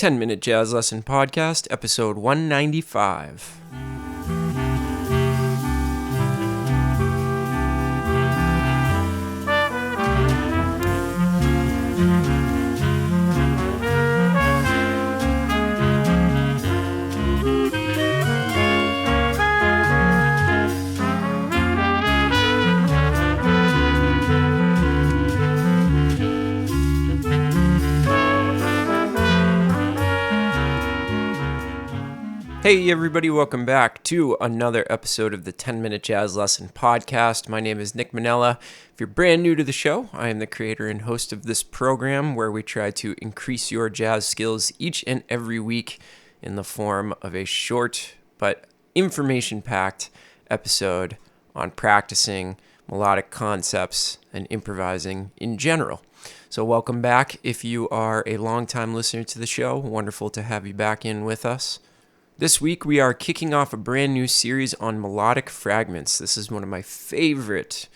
10-Minute Jazz Lesson Podcast, episode 195. Hey everybody, welcome back to another episode of the 10-Minute Jazz Lesson Podcast. My name is Nick Manella. If you're brand new to the show, I am the creator and host of this program where we try to increase your jazz skills each and every week in the form of a short but information-packed episode on practicing melodic concepts and improvising in general. So welcome back. If you are a longtime listener to the show, wonderful to have you back in with us. This week, we are kicking off a brand new series on melodic fragments. This is one of my favorite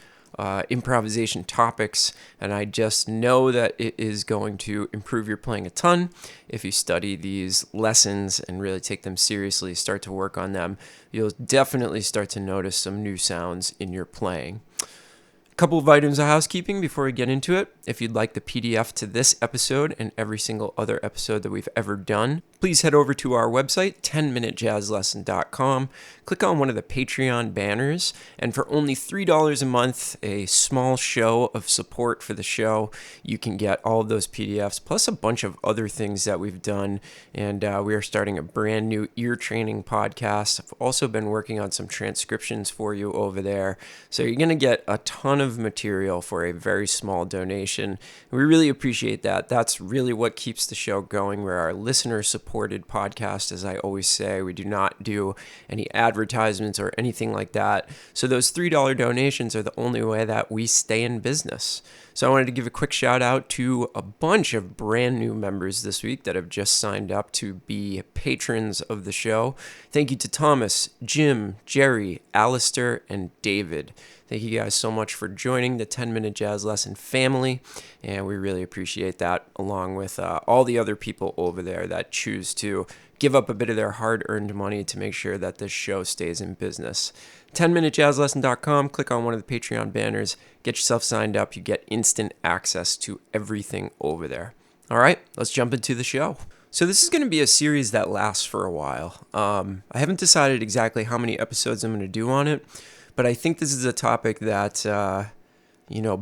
improvisation topics, and I just know that it is going to improve your playing a ton. If you study these lessons and really take them seriously, start to work on them, you'll definitely start to notice some new sounds in your playing. A couple of items of housekeeping before we get into it. If you'd like the PDF to this episode and every single other episode that we've ever done, please head over to our website, 10minutejazzlesson.com. Click on one of the Patreon banners, and for only $3 a month, a small show of support for the show, you can get all of those PDFs, plus a bunch of other things that we've done, and we are starting a brand new ear training podcast. I've also been working on some transcriptions for you over there, so you're going to get a ton of material for a very small donation. We really appreciate that. That's really what keeps the show going. We're our listener-supported podcast, as I always say. We do not do any advertisements or anything like that. So those $3 donations are the only way that we stay in business. So I wanted to give a quick shout out to a bunch of brand new members this week that have just signed up to be patrons of the show. Thank you to Thomas, Jim, Jerry, Alistair, and David. Thank you guys so much for joining the 10-Minute Jazz Lesson family, and we really appreciate that, along with all the other people over there that choose to give up a bit of their hard-earned money to make sure that this show stays in business. 10minutejazzlesson.com, click on one of the Patreon banners, get yourself signed up, you get instant access to everything over there. All right, let's jump into the show. So this is going to be a series that lasts for a while. I haven't decided exactly how many episodes I'm going to do on it, but I think this is a topic that,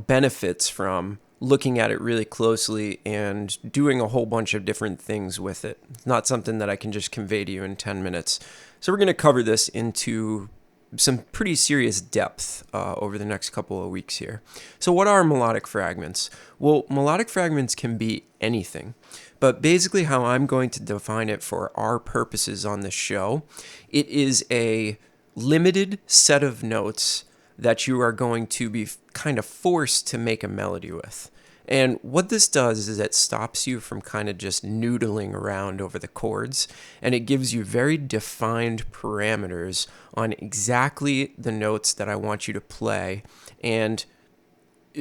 benefits from looking at it really closely and doing a whole bunch of different things with it. It's not something that I can just convey to you in 10 minutes. So we're going to cover this into some pretty serious depth over the next couple of weeks here. So what are melodic fragments? Well, melodic fragments can be anything. But basically how I'm going to define it for our purposes on this show, it is a limited set of notes that you are going to be kind of forced to make a melody with. And what this does is it stops you from kind of just noodling around over the chords, and it gives you very defined parameters on exactly the notes that I want you to play and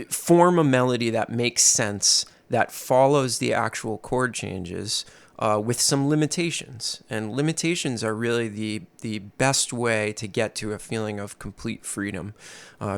form a melody that makes sense, that follows the actual chord changes with some limitations. And limitations are really the best way to get to a feeling of complete freedom.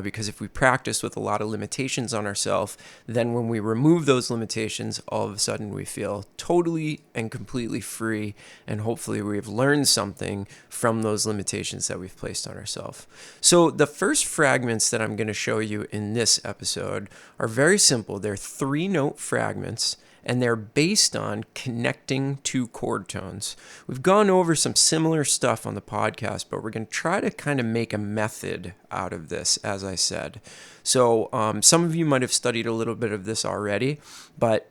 Because if we practice with a lot of limitations on ourselves, then when we remove those limitations, all of a sudden we feel totally and completely free. And hopefully we've learned something from those limitations that we've placed on ourselves. So the first fragments that I'm going to show you in this episode are very simple. They're 3-note fragments, and they're based on connecting two chord tones. We've gone over some similar stuff on the podcast, but we're going to try to kind of make a method out of this, as I said. So some of you might have studied a little bit of this already, but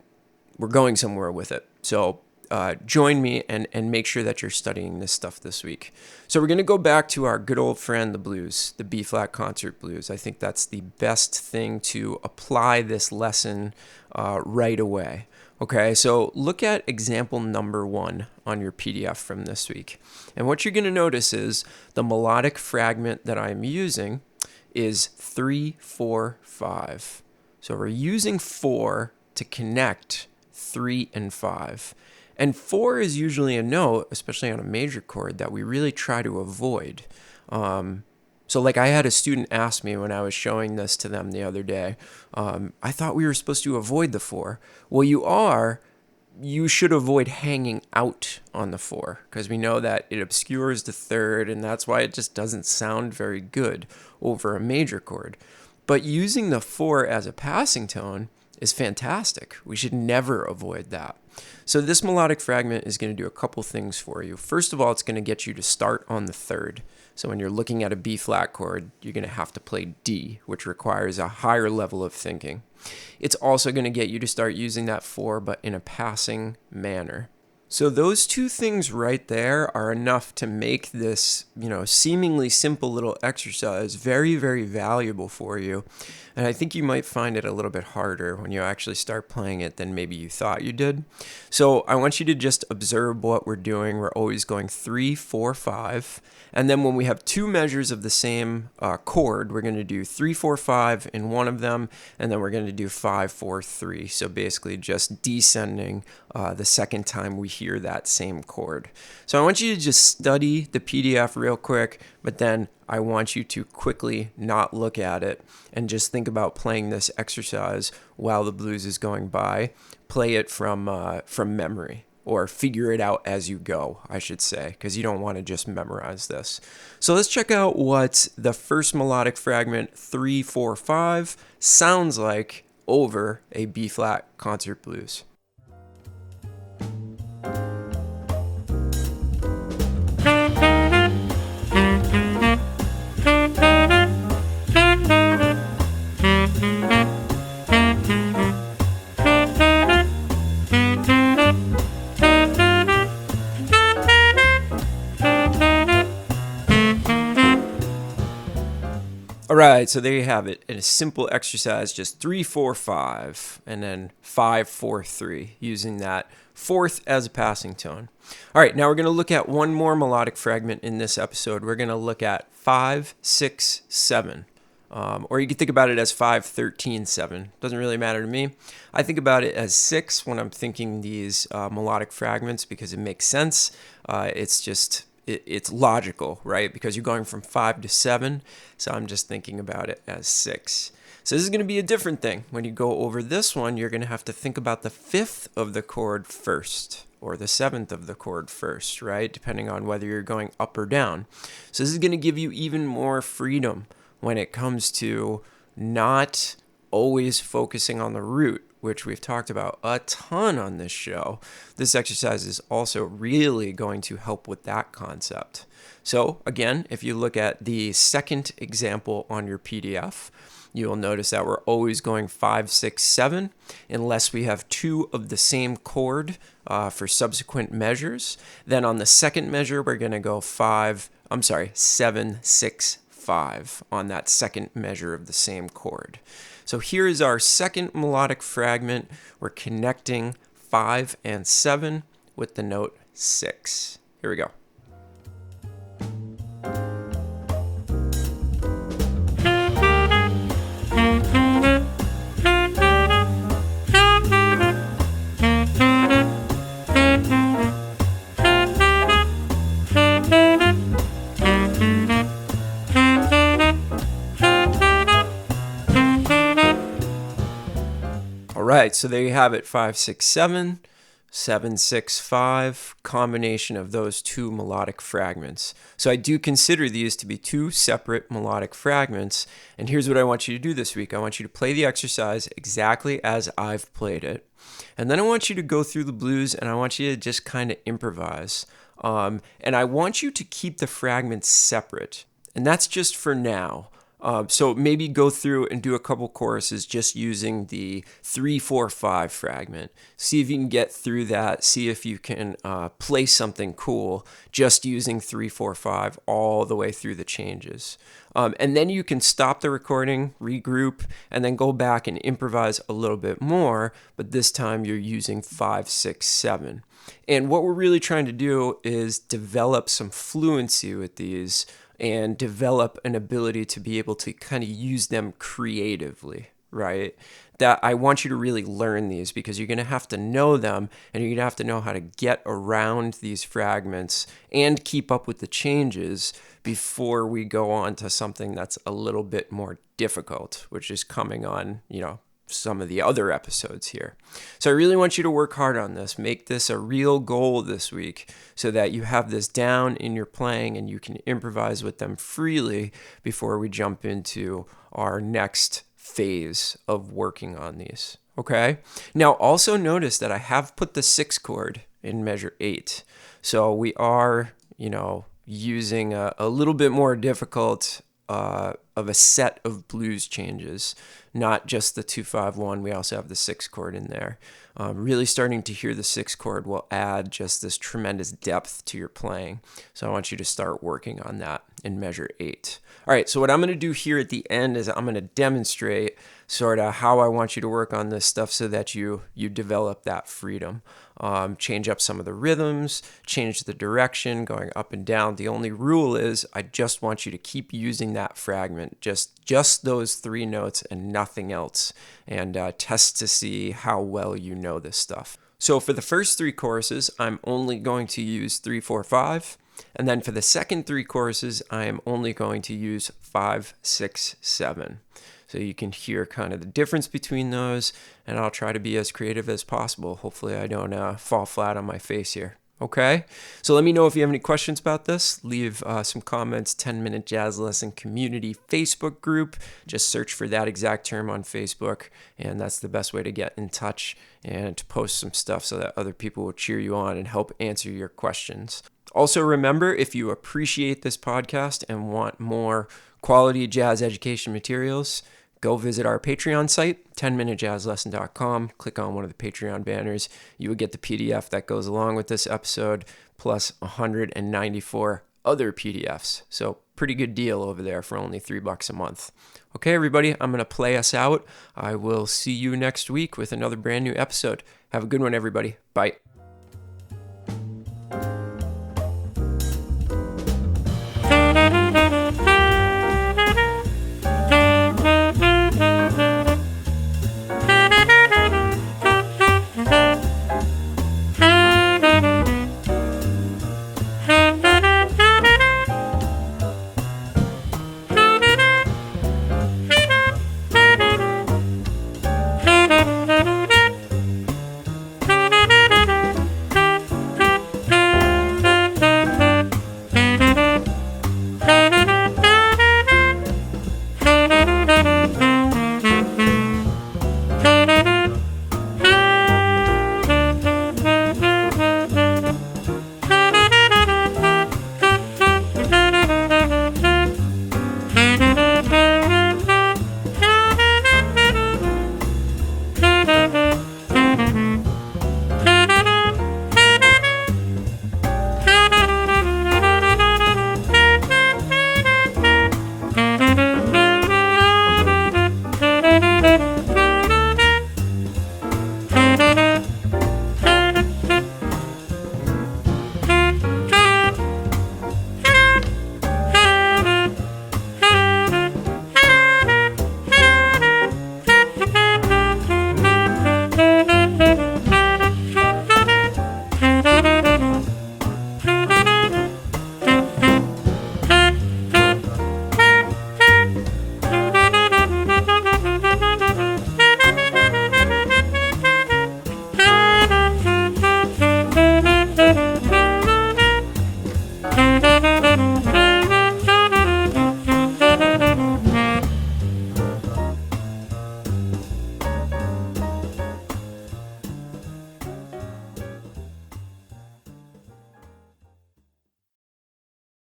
we're going somewhere with it. So join me and make sure that you're studying this stuff this week. So we're going to go back to our good old friend, the blues, the B-flat concert blues. I think that's the best thing to apply this lesson right away. Okay, so look at example number 1 on your PDF from this week. And what you're going to notice is the melodic fragment that I'm using is 3, 4, 5. So we're using 4 to connect 3 and 5. And 4 is usually a note, especially on a major chord, that we really try to avoid. So like I had a student ask me when I was showing this to them the other day, I thought we were supposed to avoid the 4. Well, you should avoid hanging out on the 4 because we know that it obscures the 3rd, and that's why it just doesn't sound very good over a major chord. But using the 4 as a passing tone is fantastic. We should never avoid that. So this melodic fragment is going to do a couple things for you. First of all, it's going to get you to start on the 3rd. So when you're looking at a B flat chord, you're going to have to play D, which requires a higher level of thinking. It's also going to get you to start using that 4, but in a passing manner. So those two things right there are enough to make this, seemingly simple little exercise very, very valuable for you. And I think you might find it a little bit harder when you actually start playing it than maybe you thought you did. So I want you to just observe what we're doing. We're always going 3, 4, 5. And then when we have two measures of the same chord, we're going to do 3, 4, 5 in one of them, and then we're going to do 5, 4, 3. So basically just descending the second time we hear that same chord. So I want you to just study the PDF real quick, but then I want you to quickly not look at it and just think about playing this exercise while the blues is going by. Play it from memory, or figure it out as you go, I should say, because you don't want to just memorize this. So let's check out what the first melodic fragment, 3, 4, 5, sounds like over a B-flat concert blues. All right, so there you have it. In a simple exercise, just 3, 4, 5, and then 5, 4, 3, using that fourth as a passing tone. All right, now we're going to look at one more melodic fragment in this episode. We're going to look at 5, 6, 7. Or you can think about it as 5, 13, 7. Doesn't really matter to me. I think about it as 6 when I'm thinking these melodic fragments because it makes sense. It's logical, right? Because you're going from 5 to 7, so I'm just thinking about it as 6. So this is going to be a different thing. When you go over this one, you're going to have to think about the 5th of the chord first, or the 7th of the chord first, right? Depending on whether you're going up or down. So this is going to give you even more freedom when it comes to not always focusing on the root, which we've talked about a ton on this show. This exercise is also really going to help with that concept. So again, if you look at the second example on your PDF, you'll notice that we're always going 5, 6, 7, unless we have two of the same chord for subsequent measures. Then on the second measure, we're going to go 7, 6, 5 on that second measure of the same chord. So here is our second melodic fragment. We're connecting 5 and 7 with the note 6. Here we go. All right, so there you have it, 5, 6, 7, 7, 6, 5, combination of those two melodic fragments. So I do consider these to be two separate melodic fragments, and here's what I want you to do this week. I want you to play the exercise exactly as I've played it, and then I want you to go through the blues, and I want you to just kind of improvise, and I want you to keep the fragments separate, and that's just for now. So maybe go through and do a couple choruses just using the 3, 4, 5 fragment. See if you can get through that. See if you can play something cool just using 3, 4, 5 all the way through the changes. And then you can stop the recording, regroup, and then go back and improvise a little bit more, but this time you're using 5, 6, 7. And what we're really trying to do is develop some fluency with these and develop an ability to be able to kind of use them creatively, right? That I want you to really learn these, because you're going to have to know them, and you're going to have to know how to get around these fragments and keep up with the changes before we go on to something that's a little bit more difficult, which is coming on, some of the other episodes here. So I really want you to work hard on this. Make this a real goal this week so that you have this down in your playing and you can improvise with them freely before we jump into our next phase of working on these. Okay? Now also notice that I have put the 6 chord in measure 8. So we are, using a little bit more difficult of a set of blues changes, not just the 2-5-1. We also have the 6 chord in there. Really starting to hear the 6 chord will add just this tremendous depth to your playing. So I want you to start working on that in measure 8. All right, so what I'm going to do here at the end is I'm going to demonstrate sort of how I want you to work on this stuff so that you develop that freedom. Change up some of the rhythms, change the direction, going up and down. The only rule is I just want you to keep using that fragment, just those 3 notes and nothing else, and test to see how well you know this stuff. So for the first 3 choruses, I'm only going to use 3, 4, 5. And then for the second 3 choruses, I am only going to use 5, 6, 7. So you can hear kind of the difference between those, and I'll try to be as creative as possible. Hopefully I don't fall flat on my face here. Okay? So let me know if you have any questions about this. Leave some comments. 10-Minute Jazz Lesson Community Facebook group. Just search for that exact term on Facebook, and that's the best way to get in touch and to post some stuff so that other people will cheer you on and help answer your questions. Also remember, if you appreciate this podcast and want more quality jazz education materials, go visit our Patreon site, 10minutejazzlesson.com. Click on one of the Patreon banners. You will get the PDF that goes along with this episode, plus 194 other PDFs. So pretty good deal over there for only $3 a month. Okay, everybody, I'm going to play us out. I will see you next week with another brand new episode. Have a good one, everybody. Bye.